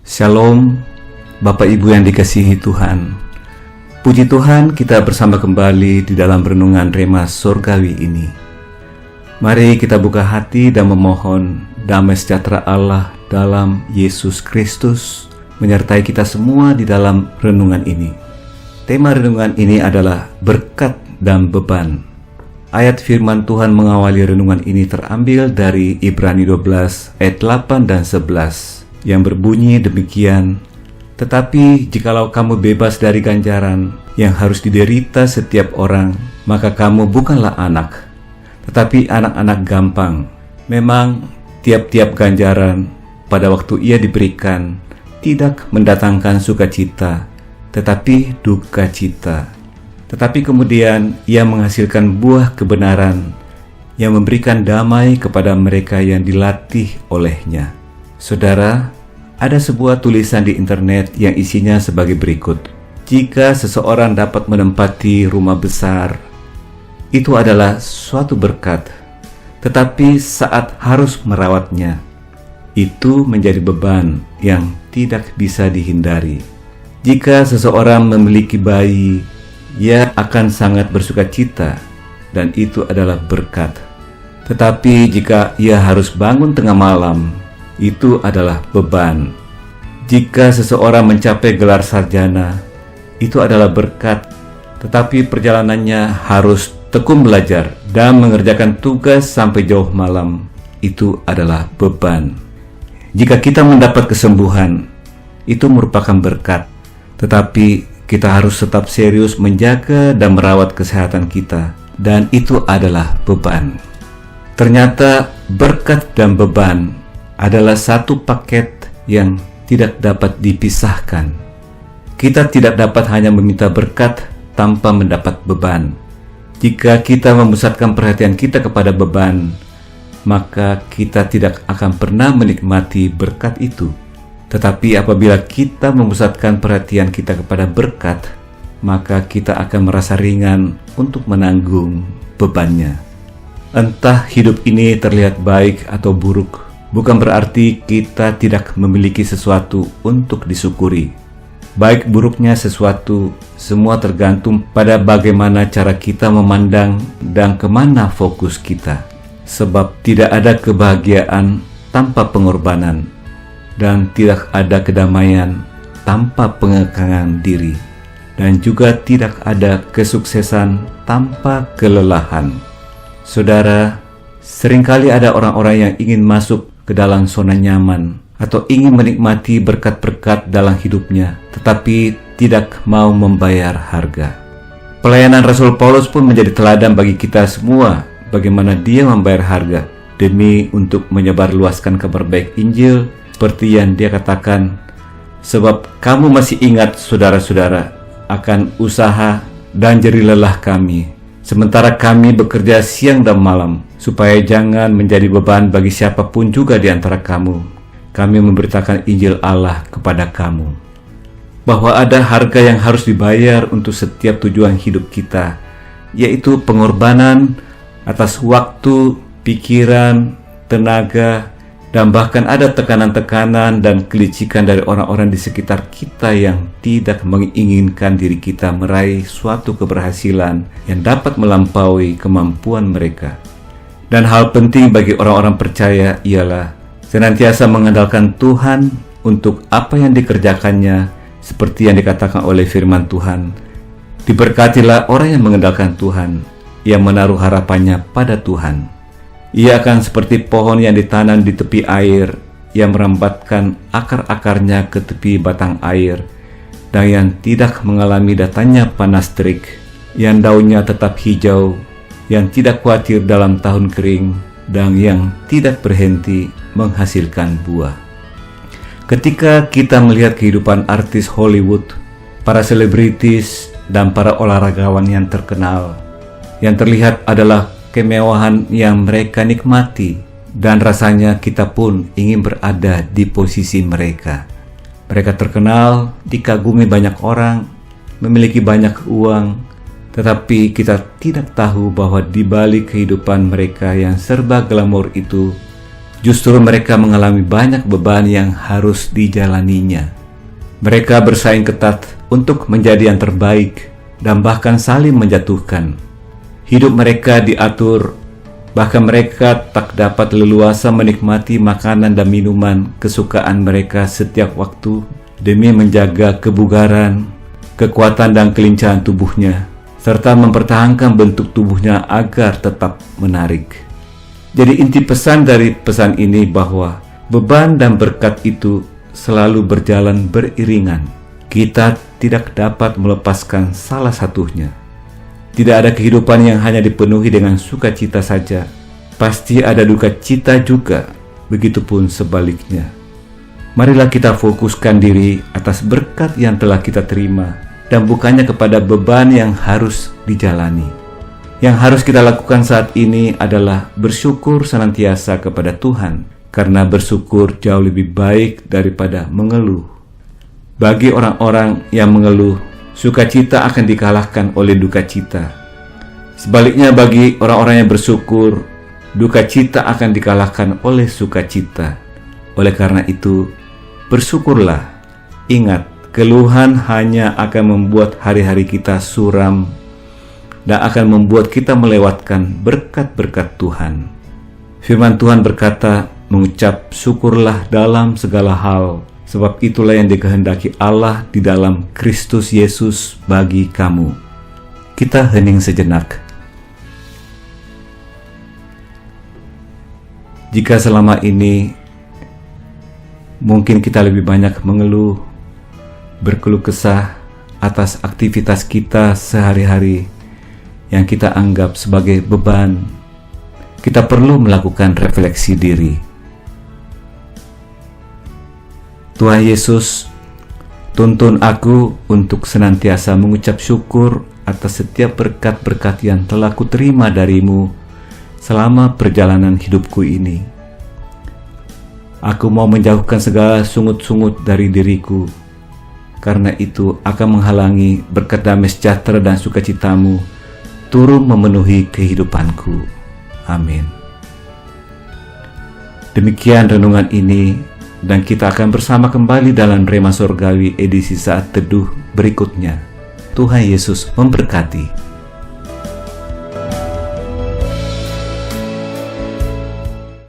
Shalom, Bapak Ibu yang dikasihi Tuhan. Puji Tuhan, kita bersama kembali di dalam renungan Rema Surgawi ini. Mari kita buka hati dan memohon damai sejahtera Allah dalam Yesus Kristus menyertai kita semua di dalam renungan ini. Tema renungan ini adalah berkat dan beban. Ayat firman Tuhan mengawali renungan ini terambil dari Ibrani 12 ayat 8 dan 11 yang berbunyi demikian. Tetapi jikalau kamu bebas dari ganjaran yang harus diderita setiap orang, maka kamu bukanlah anak, tetapi anak-anak gampang. Memang tiap-tiap ganjaran pada waktu ia diberikan tidak mendatangkan sukacita, tetapi duka cita. Tetapi kemudian ia menghasilkan buah kebenaran yang memberikan damai kepada mereka yang dilatih olehnya. Saudara, ada sebuah tulisan di internet yang isinya sebagai berikut. Jika seseorang dapat menempati rumah besar, itu adalah suatu berkat. Tetapi saat harus merawatnya, itu menjadi beban yang tidak bisa dihindari. Jika seseorang memiliki bayi, ia akan sangat bersukacita, dan itu adalah berkat. Tetapi jika ia harus bangun tengah malam, itu adalah beban. Jika seseorang mencapai gelar sarjana, itu adalah berkat, tetapi perjalanannya harus tekun belajar dan mengerjakan tugas sampai jauh malam, itu adalah beban. Jika kita mendapat kesembuhan, itu merupakan berkat, tetapi kita harus tetap serius menjaga dan merawat kesehatan kita, dan itu adalah beban. Ternyata berkat dan beban adalah satu paket yang tidak dapat dipisahkan. Kita tidak dapat hanya meminta berkat tanpa mendapat beban. Jika kita memusatkan perhatian kita kepada beban, maka kita tidak akan pernah menikmati berkat itu. Tetapi apabila kita memusatkan perhatian kita kepada berkat, maka kita akan merasa ringan untuk menanggung bebannya. Entah hidup ini terlihat baik atau buruk, bukan berarti kita tidak memiliki sesuatu untuk disyukuri. Baik buruknya sesuatu, semua tergantung pada bagaimana cara kita memandang dan kemana fokus kita. Sebab tidak ada kebahagiaan tanpa pengorbanan, dan tidak ada kedamaian tanpa pengekangan diri, dan juga tidak ada kesuksesan tanpa kelelahan. Saudara, seringkali ada orang-orang yang ingin masuk ke dalam zona nyaman atau ingin menikmati berkat-berkat dalam hidupnya, tetapi tidak mau membayar harga. Pelayanan Rasul Paulus pun menjadi teladan bagi kita semua, bagaimana dia membayar harga demi untuk menyebarluaskan kabar baik Injil, seperti yang dia katakan, sebab kamu masih ingat saudara-saudara akan usaha dan jerih lelah kami, sementara kami bekerja siang dan malam, supaya jangan menjadi beban bagi siapapun juga di antara kamu. Kami memberitakan Injil Allah kepada kamu, bahwa ada harga yang harus dibayar untuk setiap tujuan hidup kita, yaitu pengorbanan atas waktu, pikiran, tenaga, dan bahkan ada tekanan-tekanan dan kelicikan dari orang-orang di sekitar kita yang tidak menginginkan diri kita meraih suatu keberhasilan yang dapat melampaui kemampuan mereka. Dan hal penting bagi orang-orang percaya ialah senantiasa mengandalkan Tuhan untuk apa yang dikerjakannya, seperti yang dikatakan oleh firman Tuhan. Diberkatilah orang yang mengandalkan Tuhan, yang menaruh harapannya pada Tuhan. Ia akan seperti pohon yang ditanam di tepi air, yang merambatkan akar-akarnya ke tepi batang air, dan yang tidak mengalami datangnya panas terik, yang daunnya tetap hijau, yang tidak khawatir dalam tahun kering, dan yang tidak berhenti menghasilkan buah. Ketika kita melihat kehidupan artis Hollywood, para selebritis, dan para olahragawan yang terkenal, yang terlihat adalah kemewahan yang mereka nikmati, dan rasanya kita pun ingin berada di posisi mereka. Mereka terkenal, dikagumi banyak orang, memiliki banyak uang, tetapi kita tidak tahu bahwa di balik kehidupan mereka yang serba glamor itu, Justru mereka mengalami banyak beban yang harus dijalaninya. Mereka bersaing ketat untuk menjadi yang terbaik dan bahkan saling menjatuhkan. Hidup mereka diatur, bahkan mereka tak dapat leluasa menikmati makanan dan minuman kesukaan mereka setiap waktu demi menjaga kebugaran, kekuatan dan kelincahan tubuhnya, serta mempertahankan bentuk tubuhnya agar tetap menarik. Jadi inti pesan dari pesan ini bahwa beban dan berkat itu selalu berjalan beriringan. Kita tidak dapat melepaskan salah satunya. Tidak ada kehidupan yang hanya dipenuhi dengan sukacita saja. Pasti ada duka cita juga, begitupun sebaliknya. Marilah kita fokuskan diri atas berkat yang telah kita terima dan bukannya kepada beban yang harus dijalani. Yang harus kita lakukan saat ini adalah bersyukur senantiasa kepada Tuhan, karena bersyukur jauh lebih baik daripada mengeluh. Bagi orang-orang yang mengeluh, sukacita akan dikalahkan oleh duka cita. Sebaliknya bagi orang-orang yang bersyukur, duka cita akan dikalahkan oleh sukacita. Oleh karena itu, bersyukurlah. Ingat, keluhan hanya akan membuat hari-hari kita suram dan akan membuat kita melewatkan berkat-berkat Tuhan. Firman Tuhan berkata, mengucap syukurlah dalam segala hal, sebab itulah yang dikehendaki Allah di dalam Kristus Yesus bagi kamu. Kita hening sejenak. Jika selama ini mungkin kita lebih banyak mengeluh, berkeluh kesah atas aktivitas kita sehari-hari yang kita anggap sebagai beban, kita perlu melakukan refleksi diri. Tuhan Yesus, tuntun aku untuk senantiasa mengucap syukur atas setiap berkat-berkat yang telah kuterima darimu selama perjalanan hidupku ini. Aku mau menjauhkan segala sungut-sungut dari diriku, karena itu akan menghalangi berkat damai sejahtera dan sukacitamu turun memenuhi kehidupanku. Amin. Demikian renungan ini, dan kita akan bersama kembali dalam Rema Sorgawi edisi saat teduh berikutnya. Tuhan Yesus memberkati.